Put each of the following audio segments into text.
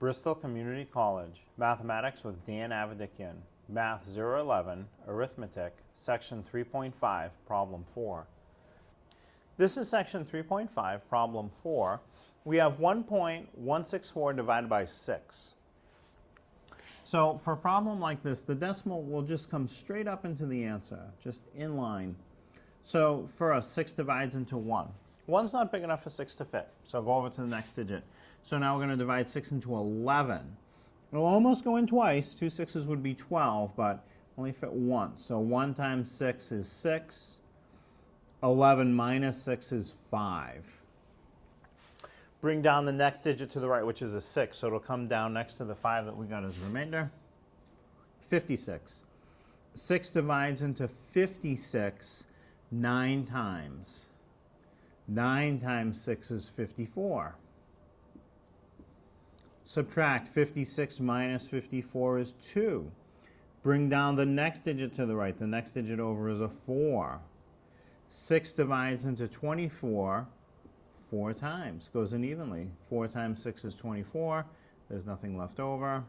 Bristol Community College, Mathematics with Dan Avedikian, Math 011, Arithmetic, Section 3.5, Problem 4. This is Section 3.5, Problem 4. We have 1.164 divided by 6. So for a problem like this, the decimal will just come straight up into the answer, just in line. So for us, 6 divides into 1. 1's not big enough for 6 to fit, so go over to the next digit. So now we're going to divide 6 into 11. It'll almost go in twice. 2 6s would be 12, but only fit once. So 1 times 6 is 6. 11 minus 6 is 5. Bring down the next digit to the right, which is a 6, so it'll come down next to the 5 that we got as remainder. 56. 6 divides into 56 9 times. 9 times 6 is 54. Subtract 56 minus 54 is 2. Bring down the next digit to the right. The next digit over is a 4. 6 divides into 24 4 times. Goes in evenly. 4 times 6 is 24. There's nothing left over.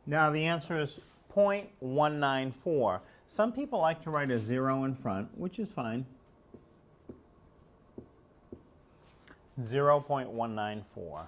Now the answer is 0.194. Some people like to write a 0 in front, which is fine. 0.194.